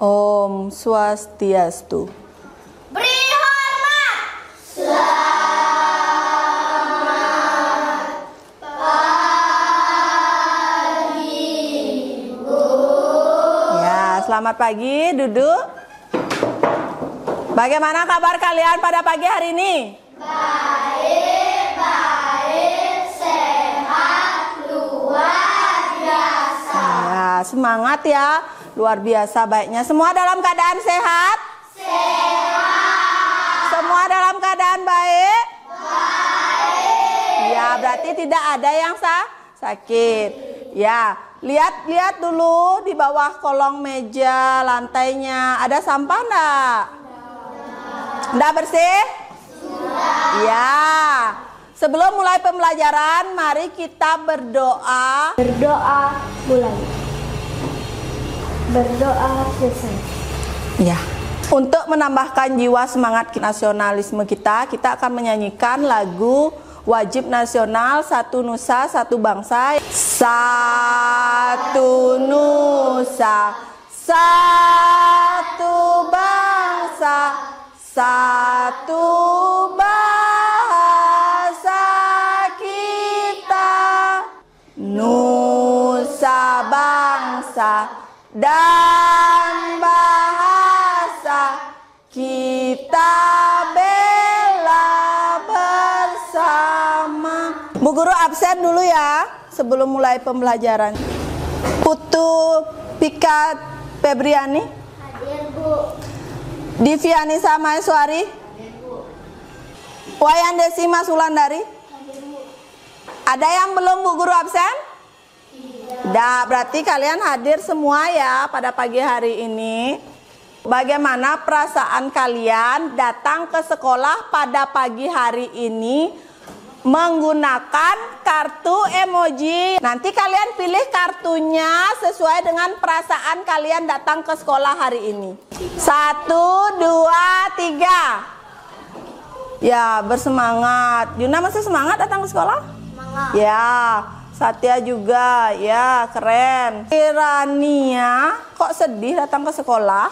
Om Swastiastu. Beri hormat. Selamat pagi, Bu. Ya, selamat pagi, duduk. Bagaimana kabar kalian pada pagi hari ini? Baik, sehat, luar biasa. Ya, semangat ya, luar biasa baiknya. Semua dalam keadaan sehat? Sehat. Semua dalam keadaan baik? Baik. Ya, berarti tidak ada yang sakit. Ya, lihat dulu di bawah kolong meja, lantainya ada sampah enggak? Udah bersih? Sudah. Ya. Sebelum mulai pembelajaran, mari kita berdoa. Berdoa mulai. Berdoa selesai. Ya. Untuk menambahkan jiwa semangat nasionalisme kita akan menyanyikan lagu wajib nasional Satu Nusa Satu Bangsa. Satu Nusa, satu bangsa, satu bahasa kita, nusa bangsa dan bahasa kita bela bersama. Bu Guru absen dulu ya sebelum mulai pembelajaran. Putu Pika Febriani. Hadir, Bu. Diviani Samaeswari. Wayan Desima Sulandari. Ada yang belum Bu Guru absen? Tidak, berarti kalian hadir semua ya pada pagi hari ini. Bagaimana perasaan kalian datang ke sekolah pada pagi hari ini menggunakan kartu emoji? Nanti kalian pilih kartunya sesuai dengan perasaan kalian datang ke sekolah hari ini. 1, 2, 3. Ya, bersemangat. Yuna masih semangat datang ke sekolah? Semangat. Ya, Satya juga. Ya, keren. Irania, kok sedih datang ke sekolah?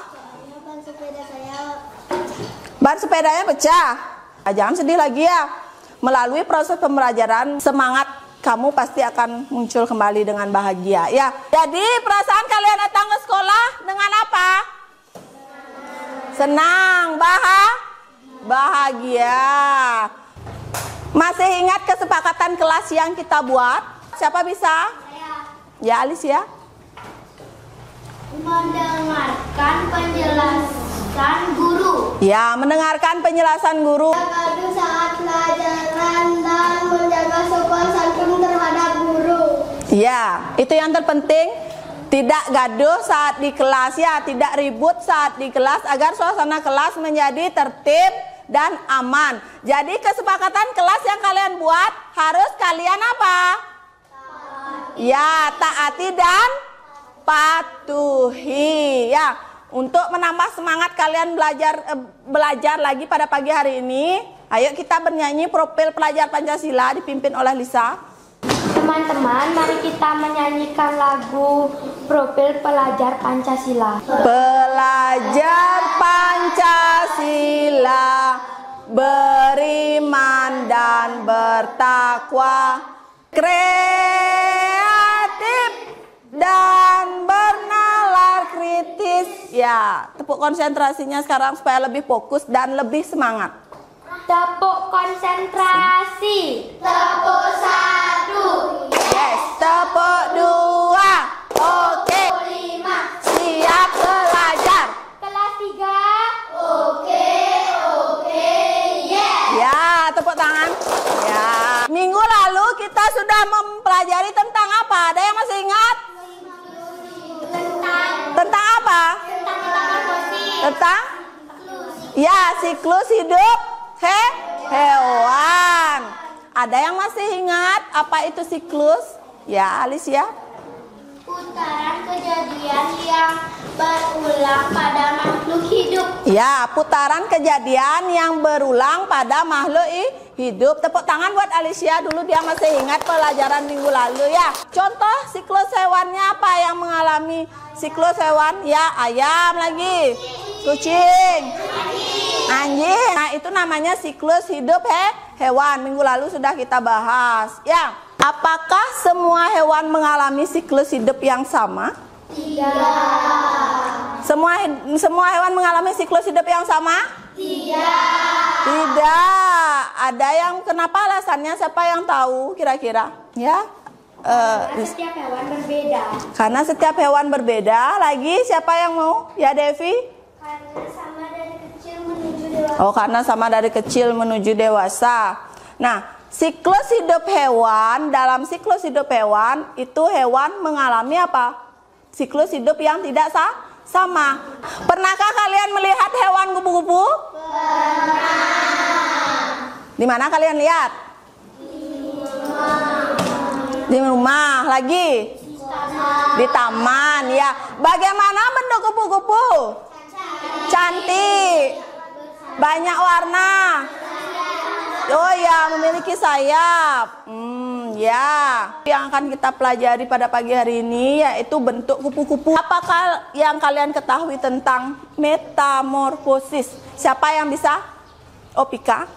Ban sepeda saya. Ban sepedanya pecah. Nah, jangan sedih lagi ya. Melalui proses pembelajaran, semangat kamu pasti akan muncul kembali dengan bahagia. Ya, jadi perasaan kalian datang ke sekolah dengan apa? Senang, bahagia. Masih ingat kesepakatan kelas yang kita buat? Siapa bisa? Ya, Alicia. Mendengarkan penjelasan guru. Ya, mendengarkan penjelasan guru. Gaduh saat pelajaran dan menjaga sopan santun terhadap guru. Ya, itu yang terpenting. Tidak gaduh saat di kelas ya, tidak ribut saat di kelas agar suasana kelas menjadi tertib dan aman. Jadi kesepakatan kelas yang kalian buat harus kalian apa? Ya, taati dan patuhi ya. Untuk menambah semangat kalian belajar lagi pada pagi hari ini, ayo kita bernyanyi profil pelajar Pancasila dipimpin oleh Lisa. Teman-teman, mari kita menyanyikan lagu profil pelajar Pancasila. Pelajar Pancasila beriman dan bertakwa, kreatif dan bernalar kritis. Ya, tepuk konsentrasinya sekarang supaya lebih fokus dan lebih semangat. Tepuk konsentrasi. Tepuk 1. Yes, tepuk 2. Oke. 5. Siap belajar. Kelas 3. Oke, yes. Ya, tepuk tangan. Ya. Minggu lalu kita sudah mempelajari tentang apa? Ada yang masih ingat? Tentang apa? Tentang? Ya, siklus hidup hewan. Ada yang masih ingat apa itu siklus? Ya, Alicia. Putaran kejadian yang berulang pada makhluk hidup. Ya, putaran kejadian yang berulang pada makhluk hidup. Tepuk tangan buat Alicia dulu, dia masih ingat pelajaran minggu lalu ya. Contoh siklus hewannya apa yang mengalami siklus hewan? Ya, ayam lagi, kucing, anjing. Nah, itu namanya siklus hidup hewan. Minggu lalu sudah kita bahas. Ya, apakah semua hewan mengalami siklus hidup yang sama? Tidak. Semua hewan mengalami siklus hidup yang sama? Tidak. Ada yang kenapa alasannya? Siapa yang tahu kira-kira? Ya. Karena setiap hewan berbeda. Karena setiap hewan berbeda. Lagi siapa yang mau? Ya Devi? Karena sama dari kecil menuju dewasa. Oh, karena sama dari kecil menuju dewasa. Nah, siklus hidup hewan, dalam siklus hidup hewan itu hewan mengalami apa? Siklus hidup yang tidak sama. Pernahkah kalian melihat hewan kupu-kupu? Di mana kalian lihat? Di rumah. Lagi? Di taman. Ya. Bagaimana bentuk kupu-kupu? Cantik. Banyak warna. Oh ya, memiliki sayap. Ya. Yang akan kita pelajari pada pagi hari ini yaitu bentuk kupu-kupu. Apakah yang kalian ketahui tentang metamorfosis? Siapa yang bisa? Opika.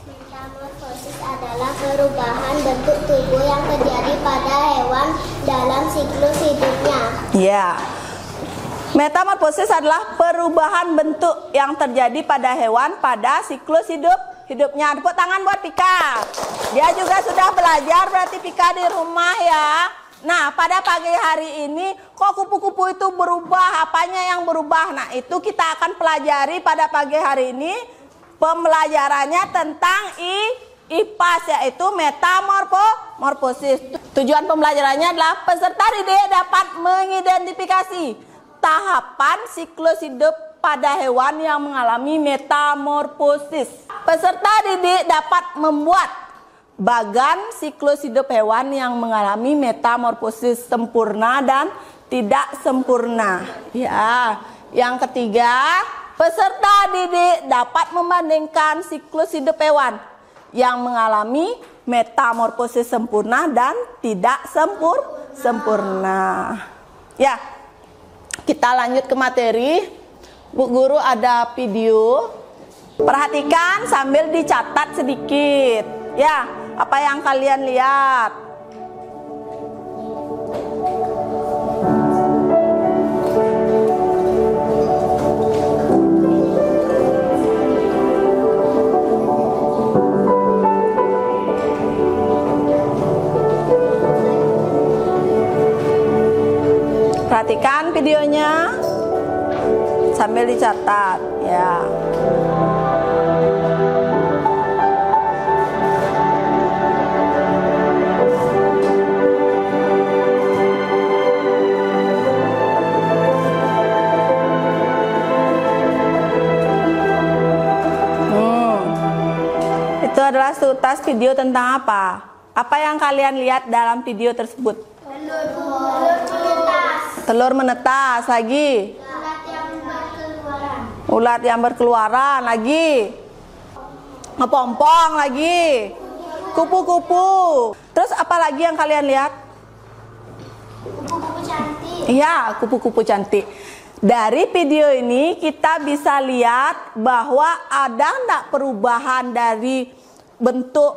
Metamorfosis adalah perubahan bentuk tubuh yang terjadi pada hewan dalam siklus hidupnya. Ya. Metamorfosis adalah perubahan bentuk yang terjadi pada hewan pada siklus hidupnya. Tepuk tangan buat Pika. Dia juga sudah belajar berarti Pika di rumah ya. Nah, pada pagi hari ini kok kupu-kupu itu berubah? Apanya yang berubah? Nah, itu kita akan pelajari pada pagi hari ini. Pembelajarannya tentang IPAS yaitu metamorfosis. Tujuan pembelajarannya adalah peserta didik dapat mengidentifikasi tahapan siklus hidup pada hewan yang mengalami metamorfosis. Peserta didik dapat membuat bagan siklus hidup hewan yang mengalami metamorfosis sempurna dan tidak sempurna. Ya, yang ketiga, peserta didik dapat membandingkan siklus hidup hewan yang mengalami metamorfosis sempurna dan tidak sempurna. Ya, kita lanjut ke materi. Bu Guru ada video. Perhatikan sambil dicatat sedikit. Ya, apa yang kalian lihat? Perhatikan videonya sambil dicatat ya. Itu adalah seutas video tentang apa? Apa yang kalian lihat dalam video tersebut? Telur menetas. Lagi? Ulat yang berkeluaran. Lagi? Ngepompong. Lagi? Kupu-kupu. Terus apa lagi yang kalian lihat? Kupu-kupu cantik. Iya, kupu-kupu cantik. Dari video ini kita bisa lihat bahwa ada enggak perubahan dari bentuk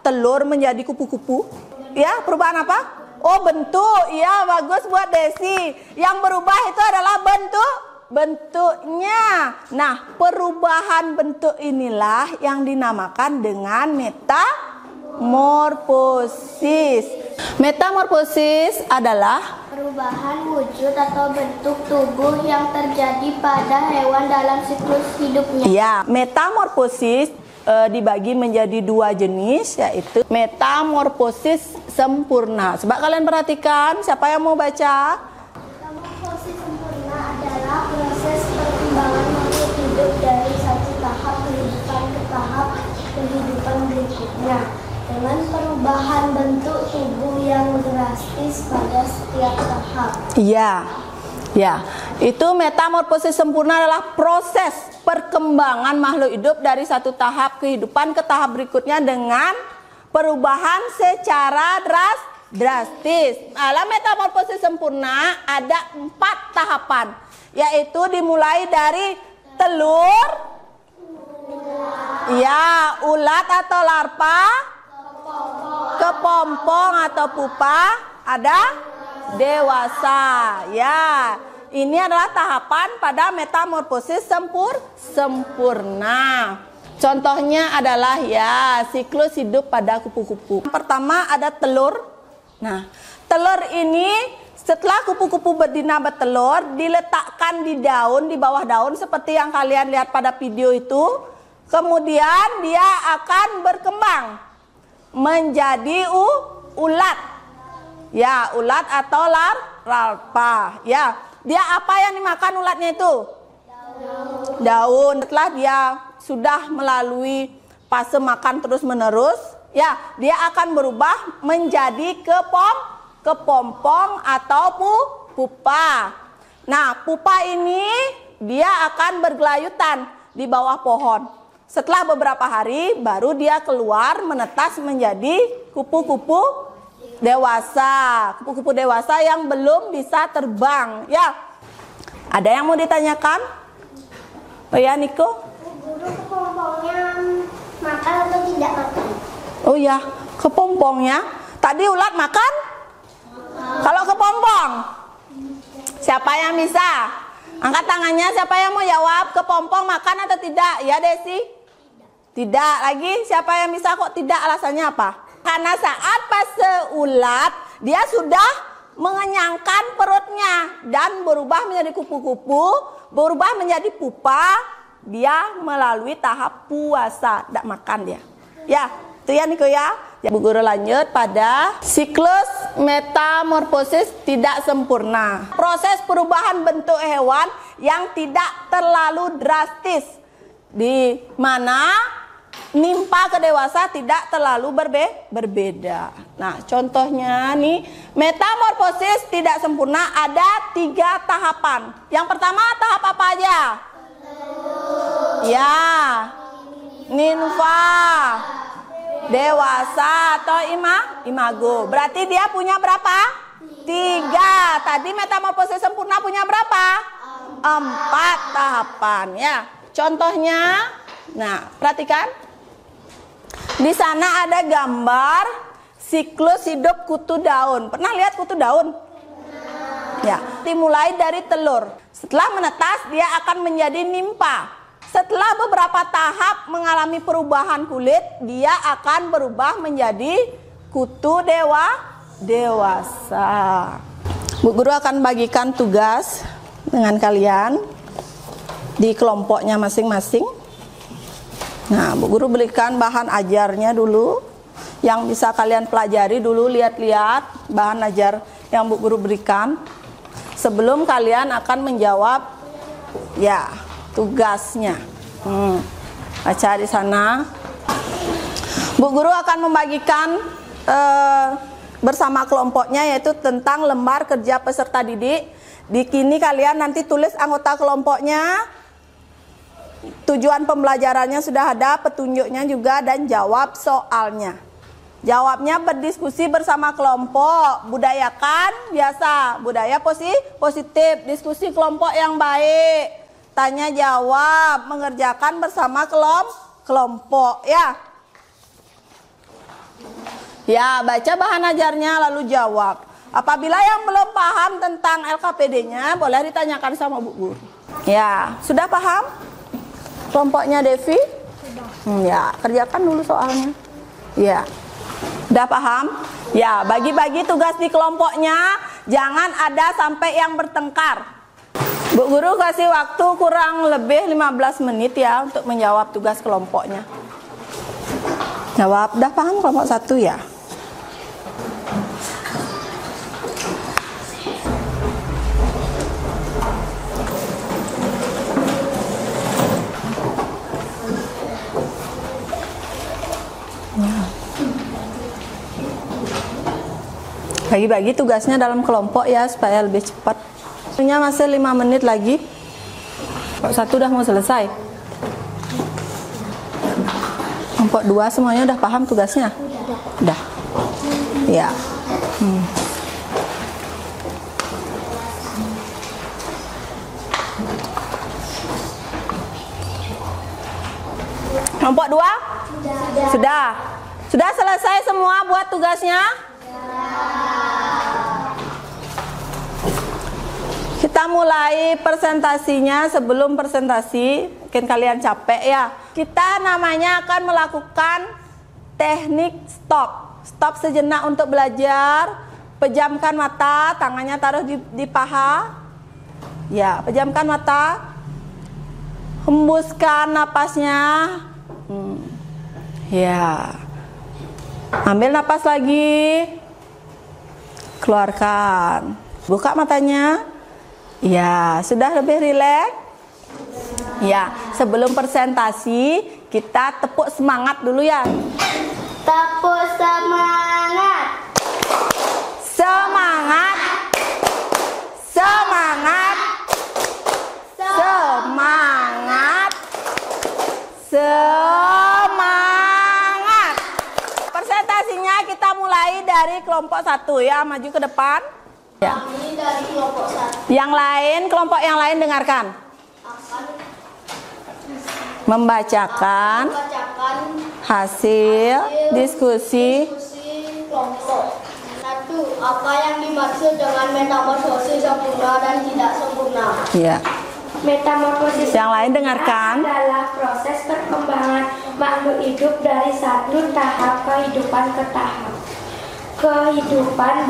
telur menjadi kupu-kupu? Ya, perubahan apa? Oh, bentuk. Iya, bagus buat Desi. Yang berubah itu adalah bentuknya. Nah, perubahan bentuk inilah yang dinamakan dengan metamorfosis. Metamorfosis adalah Perubahan wujud atau bentuk tubuh yang terjadi pada hewan dalam siklus hidupnya. ya, metamorfosis dibagi menjadi dua jenis, yaitu metamorfosis sempurna. Coba kalian perhatikan, siapa yang mau baca? Metamorfosis sempurna adalah proses perkembangan makhluk hidup dari satu tahap kehidupan ke tahap kehidupan berikutnya dengan perubahan bentuk tubuh yang drastis pada setiap tahap. Iya, ya, itu metamorfosis sempurna adalah proses perkembangan makhluk hidup dari satu tahap kehidupan ke tahap berikutnya dengan perubahan secara drastis. Dalam metamorfosis sempurna ada 4 tahapan, yaitu dimulai dari telur, ya, ulat atau larva, kepompong atau pupa, ada dewasa. Ya, ini adalah tahapan pada metamorfosis sempurna. Contohnya adalah ya siklus hidup pada kupu-kupu. Pertama ada telur. Nah, telur ini setelah kupu-kupu betina bertelur diletakkan di daun, di bawah daun seperti yang kalian lihat pada video itu. Kemudian dia akan berkembang menjadi ulat. Ya, ulat atau larva. Ya, dia apa yang dimakan ulatnya itu? Daun. Setelah dia sudah melalui fase makan terus-menerus, ya, dia akan berubah menjadi kepompong atau pupa. Nah, pupa ini dia akan bergelayutan di bawah pohon. Setelah beberapa hari baru dia keluar menetas menjadi kupu-kupu dewasa. Kupu-kupu dewasa yang belum bisa terbang. Ya, ada yang mau ditanyakan? Oh ya, Niko? Guru, kepompongnya makan atau tidak makan? Oh ya, kepompongnya. Tadi ulat makan? Kalau kepompong? Siapa yang bisa? Angkat tangannya, siapa yang mau jawab? Kepompong makan atau tidak? Ya, Desi? Tidak. Lagi, siapa yang bisa kok tidak? Alasannya apa? Karena saat fase ulat, dia sudah mengenyangkan perutnya dan berubah menjadi kupu-kupu, berubah menjadi pupa, dia melalui tahap puasa, tidak makan dia. Ya, itu ya Niko ya. Bu Guru lanjut pada siklus metamorfosis tidak sempurna. Proses perubahan bentuk hewan yang tidak terlalu drastis, di mana nimpa ke dewasa tidak terlalu berbeda. Nah, contohnya nih, metamorfosis tidak sempurna ada 3 tahapan. Yang pertama tahap apa aja? Ya, ninfa, dewasa atau imago. Berarti dia punya berapa? 3. Tadi metamorfosis sempurna punya berapa? 4 tahapan ya. Contohnya, nah perhatikan. Di sana ada gambar siklus hidup kutu daun. Pernah lihat kutu daun? Ya, dimulai dari telur. Setelah menetas dia akan menjadi nimpa. Setelah beberapa tahap mengalami perubahan kulit, dia akan berubah menjadi kutu dewasa. Bu Guru akan bagikan tugas dengan kalian di kelompoknya masing-masing. Nah, Bu Guru berikan bahan ajarnya dulu, yang bisa kalian pelajari dulu, lihat-lihat bahan ajar yang Bu Guru berikan sebelum kalian akan menjawab ya tugasnya. Baca di sana. Bu Guru akan membagikan bersama kelompoknya, yaitu tentang lembar kerja peserta didik. Di sini kalian nanti tulis anggota kelompoknya, tujuan pembelajarannya sudah ada, petunjuknya juga, dan jawab soalnya. Jawabnya berdiskusi bersama kelompok, budayakan biasa, budaya positif, diskusi kelompok yang baik, tanya jawab, mengerjakan bersama kelompok ya. Ya, baca bahan ajarnya lalu jawab. Apabila yang belum paham tentang LKPD-nya boleh ditanyakan sama Bu Guru. Ya, sudah paham? Kelompoknya Devi? Ya, kerjakan dulu soalnya. Ya, udah paham? Ya, bagi-bagi tugas di kelompoknya, jangan ada sampai yang bertengkar. Bu Guru kasih waktu kurang lebih 15 menit ya untuk menjawab tugas kelompoknya. Jawab, udah paham kelompok 1 ya? Bagi-bagi tugasnya dalam kelompok ya supaya lebih cepat. Waktunya masih 5 menit lagi. Kok 1 udah mau selesai? Kelompok 2 semuanya udah paham tugasnya? Udah. Ya. Kelompok 2? Sudah. Sudah selesai semua buat tugasnya? Kita mulai presentasinya. Sebelum presentasi, mungkin kalian capek ya. Kita namanya akan melakukan teknik stop. Stop sejenak untuk belajar. Pejamkan mata, tangannya taruh di paha. Ya, pejamkan mata. Hembuskan napasnya. Ya. Ambil napas lagi. Keluarkan. Buka matanya. Ya, sudah lebih rileks? Ya, sebelum presentasi kita tepuk semangat dulu ya. Tepuk semangat. Semangat. Semangat. Semangat. Semangat. Presentasinya kita mulai dari kelompok 1 ya, maju ke depan. Ya. Kami dari kelompok 1 Yang lain, kelompok yang lain dengarkan. akan Membacakan membacakan hasil diskusi. kelompok. 1. Apa yang dimaksud dengan metamorfosis sempurna dan tidak sempurna? Ya. Metamorfosis Yang lain dengarkan. adalah proses perkembangan makhluk hidup dari satu tahap kehidupan ke tahap kehidupan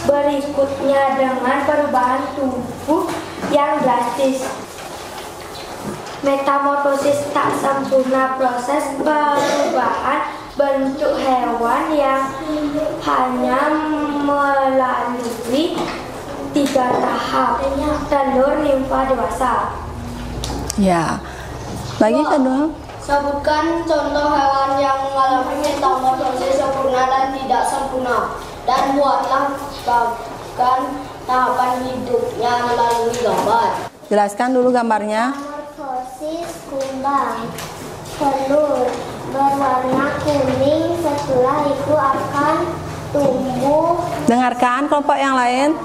berikutnya dengan perubahan tubuh yang drastis. Metamorfosis tak sempurna proses perubahan bentuk hewan yang hanya melalui 3 tahap: telur, nimfa, dewasa. Ya. Lagi kedua. Sebutkan contoh hewan yang mengalami metamorfosis sempurna dan tidak sempurna, dan buatlah bahkan tahapan hidupnya melalui gambar. Jelaskan dulu gambarnya. Metamorfosis kumbang, telur berwarna kuning, setelah itu akan tumbuh Dengarkan kelompok yang lain.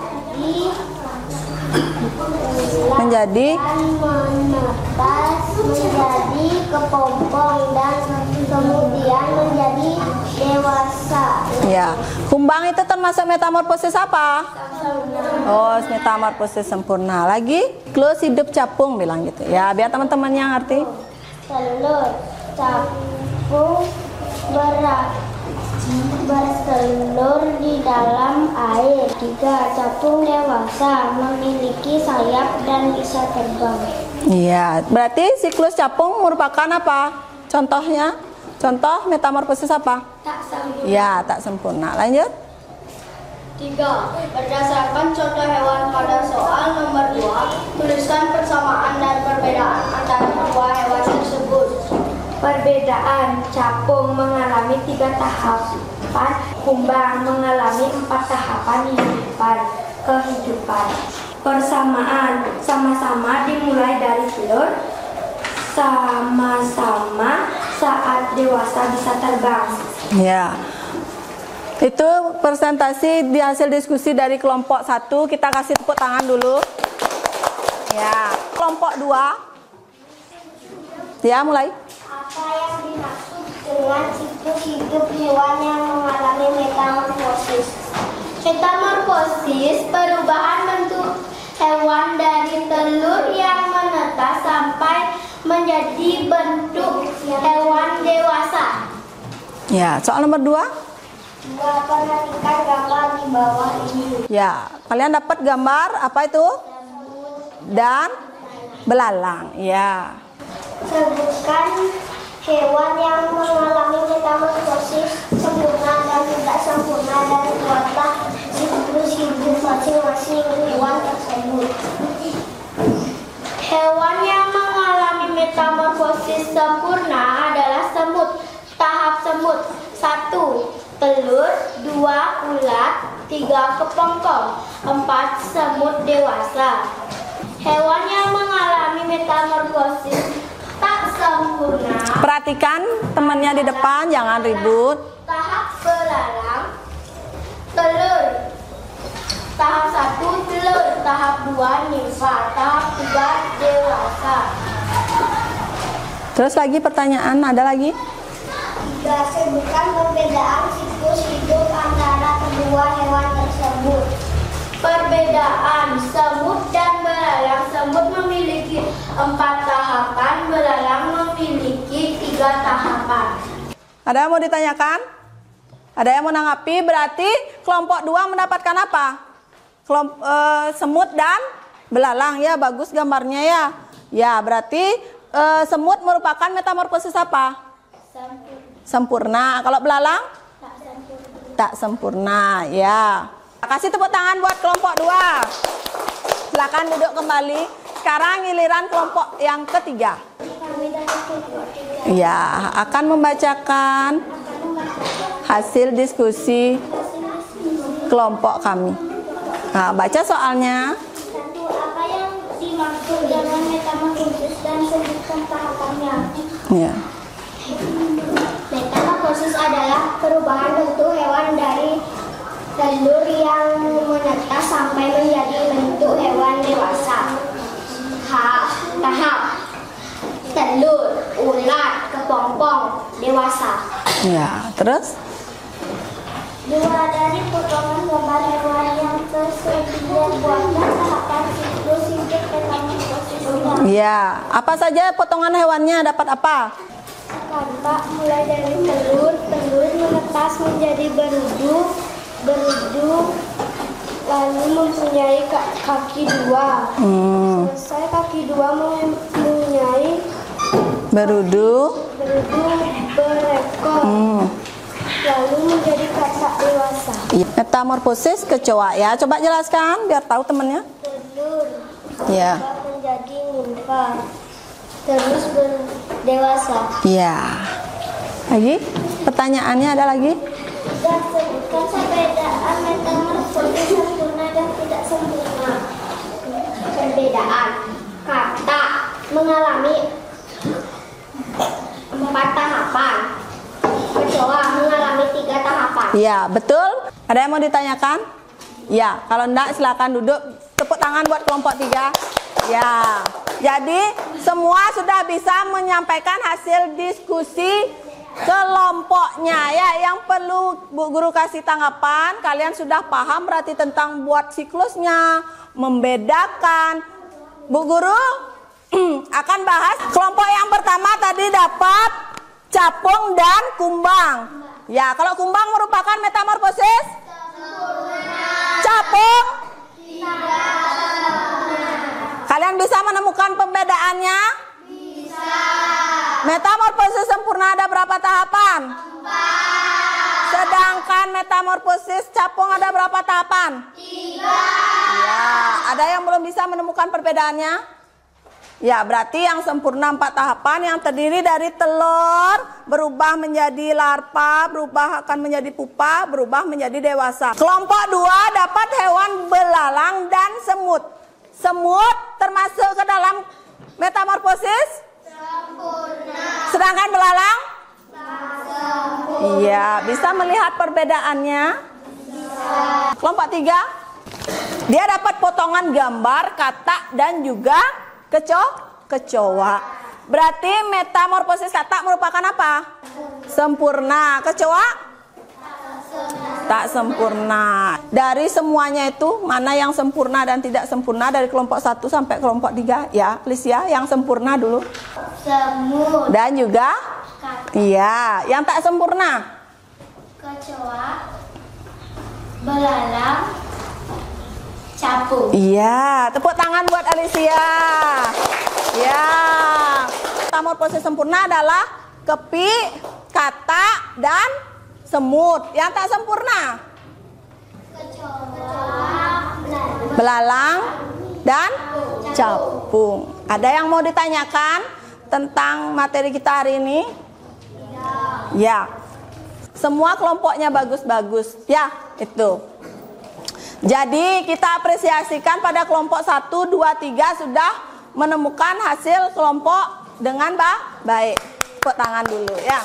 Menjadi dan menetas menjadi kepompong dan kemudian menjadi dewasa. ya. Kumbang itu termasuk metamorfosis apa? Oh, metamorfosis sempurna. Lagi, close hidup capung bilang gitu. Ya, biar teman-teman yang ngerti. Telur capung bertelur di dalam air. 3. Capung dewasa memiliki sayap dan bisa terbang. Iya, berarti siklus capung merupakan apa? Contohnya? Contoh metamorfosis apa? Tak sempurna. Ya, tak sempurna. Lanjut. 3. Berdasarkan contoh hewan pada soal nomor 2, tuliskan persamaan dan perbedaan antara kedua hewan tersebut. Perbedaan: capung mengalami 3 tahapan, kumbang mengalami 4 tahapan kehidupan. Persamaan: sama-sama dimulai dari telur, sama-sama saat dewasa bisa terbang. Ya. Itu presentasi di hasil diskusi dari kelompok 1. Kita kasih tepuk tangan dulu. Ya, kelompok 2. Ya, mulai. Apa yang dimaksud dengan siklus hidup hewan yang mengalami metamorfosis? Metamorfosis perubahan bentuk hewan dari telur yang menetas sampai menjadi bentuk hewan dewasa. Ya, soal nomor 2. Perhatikan gambar di bawah ini. Ya, kalian dapat gambar apa itu? Dan belalang. Ya. Sebutkan hewan yang mengalami metamorfosis sempurna dan tidak sempurna dan buatlah siklus hidup masing-masing hewan tersebut. Hewan yang mengalami metamorfosis sempurna adalah semut. Tahap semut: 1. Telur, 2. Ulat, 3. Kepompong, 4. Semut dewasa. Hewan yang mengalami metamorfosis tak sempurna. Perhatikan temannya di depan, jangan ribut. Tahap belalang, telur. Tahap 1 telur, tahap 2 nimfa, tahap 3 dewasa. Terus lagi pertanyaan, ada lagi? 3. Sebutkan perbedaan siklus hidup antara kedua hewan tersebut. Perbedaan semut dan belalang. Semut memiliki 4 tahapan, belalang memiliki 3 tahapan. Ada yang mau ditanyakan? Ada yang mau menanggapi? Berarti kelompok 2 mendapatkan apa? Semut dan belalang, ya, bagus gambarnya ya. Ya, berarti semut merupakan metamorfosis apa? Sempurna. Kalau belalang? Tak sempurna, ya. Kasih tepuk tangan buat kelompok 2. Silakan duduk kembali. Sekarang giliran kelompok yang ketiga. Ya, akan membacakan hasil diskusi kelompok kami. Nah, baca soalnya. 1. Apa yang dimaksud dengan metamorfosis dan sebutkan tahapannya? Ya. Metamorfosis adalah perubahan bentuk hewan dari telur yang menetas sampai menjadi bentuk hewan dewasa. Tahap telur, ulat, kepompong, dewasa. Ya, terus? 2. Dari potongan gambar hewan yang tersedia buatlah tahapan siklus hidup metamorfosisnya. Ya, apa saja potongan hewannya dapat apa? Tampak mulai dari telur menetas menjadi berudu, lalu mempunyai kaki 2. Selesai kaki 2 mempunyai Berudu. berekor, lalu menjadi katak dewasa. Metamorfosis kecoa, ya. Coba jelaskan biar tahu temennya. Telur Ya. menjadi nimfa, terus berdewasa. Ya. Lagi? Pertanyaannya ada lagi? Dan sebutkan perbedaan metamorfosis sempurna dan tidak sempurna. Perbedaan kata mengalami 4 tahapan, kecoa mengalami 3 tahapan. Ya, betul. Ada yang mau ditanyakan? Ya, kalau enggak silakan duduk. Tepuk tangan buat kelompok 3. Ya. Jadi semua sudah bisa menyampaikan hasil diskusi kelompoknya, ya. Yang perlu Bu Guru kasih tanggapan, kalian sudah paham berarti tentang buat siklusnya, membedakan. Bu Guru akan bahas kelompok yang pertama tadi dapat capung dan kumbang. Ya, kalau kumbang merupakan metamorfosis capung. Kalian bisa menemukan pembedaannya? Bisa. Metamorfosis sempurna ada berapa tahapan? 4. Sedangkan metamorfosis capung ada berapa tahapan? 3. Ya, ada yang belum bisa menemukan perbedaannya? Ya, berarti yang sempurna 4 tahapan yang terdiri dari telur, berubah menjadi larva, berubah akan menjadi pupa, berubah menjadi dewasa. Kelompok 2 dapat hewan belalang dan semut. Semut termasuk ke dalam metamorfosis? Sempurna. Sedangkan belalang? Iya, bisa melihat perbedaannya? Bisa. Kelompok 3, dia dapat potongan gambar, kata, dan juga kecoa. Berarti metamorfosis kata merupakan apa? Sempurna. Kecoa? Tak sempurna. Dari semuanya itu mana yang sempurna dan tidak sempurna dari kelompok 1 sampai kelompok 3? Ya, please ya, yang sempurna dulu. Semut. Dan juga Kata. iya, yang tak sempurna. Kecoa. Belalang. Capung. Iya, tepuk tangan buat Alicia. Ya. Metamorfosis sempurna adalah kepi, kata, dan semut. Yang tak sempurna? Kecoa. Belalang dan capung. Ada yang mau ditanyakan tentang materi kita hari ini? Ya. Semua kelompoknya bagus-bagus. Ya, itu. Jadi kita apresiasikan pada kelompok 1, 2, 3 sudah menemukan hasil kelompok dengan baik. Tepuk tangan dulu ya.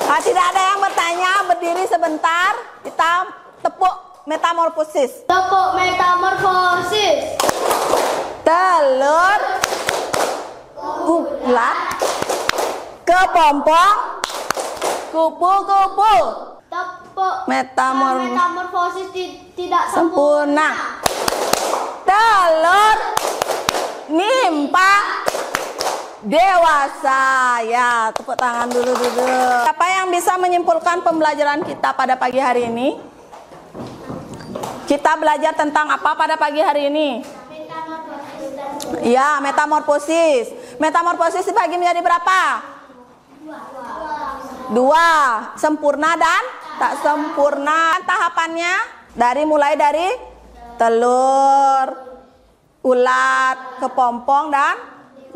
Nah, tidak ada yang bertanya, berdiri sebentar. Kita tepuk metamorfosis. Tepuk metamorfosis. Telur, ulat, kepompong, kupu-kupu. Tepuk Metamorfosis tidak sempurna. Telur, nimpa, dewasa. Ya, tepuk tangan dulu. Siapa yang bisa menyimpulkan pembelajaran kita pada pagi hari ini? Kita belajar tentang apa pada pagi hari ini? Ya, metamorfosis. Metamorfosis dibagi menjadi berapa? Dua. Sempurna dan tak sempurna. Tahapannya mulai dari telur, ulat, kepompong dan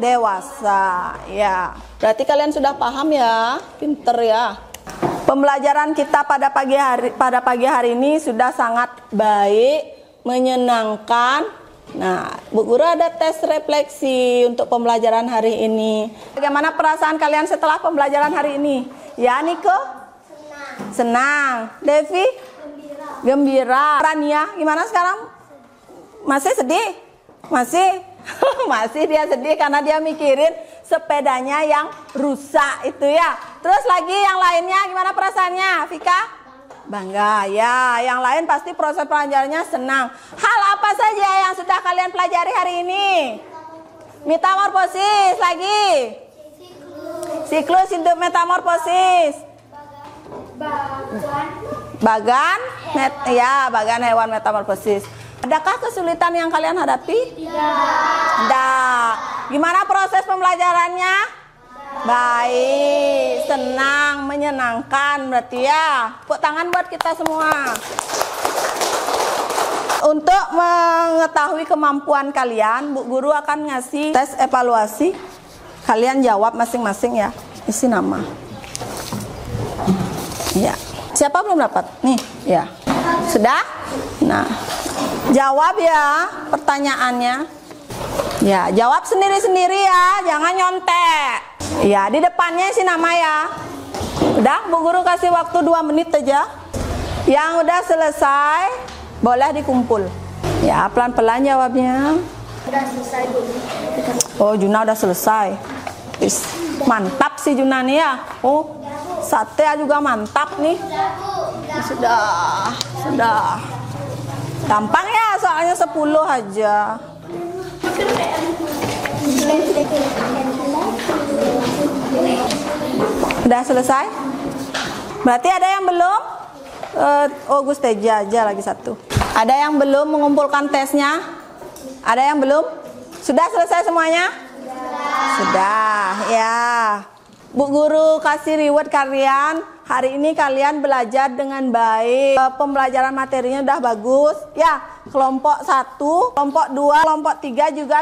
dewasa. Ya, berarti kalian sudah paham ya, pinter ya. Pembelajaran kita pada pagi hari ini sudah sangat baik, menyenangkan. Nah, Bu Guru ada tes refleksi untuk pembelajaran hari ini. Bagaimana perasaan kalian setelah pembelajaran hari ini? Ya, Niko? Senang. Devi? Gembira. Rania, gimana sekarang? Masih sedih? Masih? Masih dia sedih karena dia mikirin sepedanya yang rusak itu ya. Terus lagi yang lainnya gimana perasaannya? Vika? Bangga ya. Yang lain pasti proses pelajarannya senang. Hal apa saja yang sudah kalian pelajari hari ini? Metamorfosis lagi. Siklus hidup metamorfosis. Bagan hewan metamorfosis. Adakah kesulitan yang kalian hadapi? Tidak. Ada. Gimana proses pembelajarannya? Baik, senang, menyenangkan berarti ya. Tepuk tangan buat kita semua. Untuk mengetahui kemampuan kalian, Bu Guru akan ngasih tes evaluasi. Kalian jawab masing-masing ya. Isi nama. Ya. Siapa belum dapat? Nih, ya. Sudah? Nah, jawab ya pertanyaannya. Ya, jawab sendiri-sendiri ya, jangan nyontek. Ya, di depannya isi nama ya. Udah, Bu Guru kasih waktu 2 menit aja. Yang udah selesai, boleh dikumpul. Ya, pelan-pelan jawabnya. Udah selesai Bu. Oh, Juna udah selesai. Mantap sih Juna nih ya. Oh, sate juga mantap nih. Sudah. Gampang ya, soalnya 10 aja. Udah selesai? Berarti ada yang belum? Gus Teja aja lagi satu. Ada yang belum mengumpulkan tesnya? Ada yang belum? Sudah selesai semuanya? Sudah, ya. Bu Guru kasih reward kalian. Hari ini kalian belajar dengan baik. Pembelajaran materinya udah bagus. Ya, kelompok 1, kelompok 2, kelompok 3 juga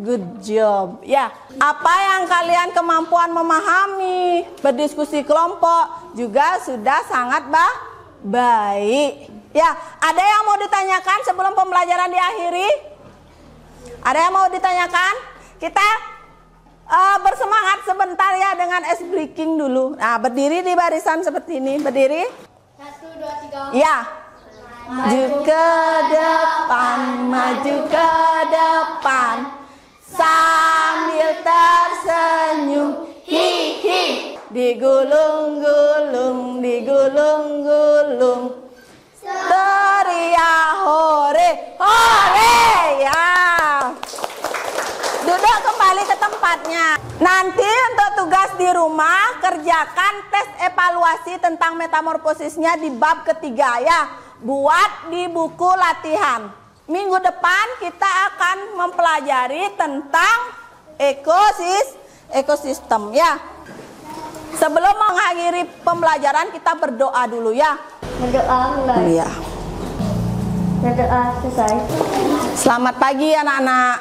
good job. Ya, apa yang kalian kemampuan memahami, berdiskusi kelompok juga sudah sangat baik. Ya, ada yang mau ditanyakan sebelum pembelajaran diakhiri? Ada yang mau ditanyakan? Kita bersemangat sebentar ya dengan ice breaking dulu. Nah, berdiri di barisan seperti ini. Berdiri. 1, 2, 3. Ya. Maju ke depan, maju ke depan. Sambil tersenyum, hihi. Digulung-gulung, digulung-gulung. Teriak hore, hore ya. Duduk kembali ke tempatnya. Nanti untuk tugas di rumah, kerjakan tes evaluasi tentang metamorfosisnya di bab ketiga ya. Buat di buku latihan. Minggu depan kita akan mempelajari tentang ekosistem ya. Sebelum mengakhiri pembelajaran kita berdoa dulu ya. Berdoa mulai. Iya. Berdoa selesai. Selamat pagi anak-anak.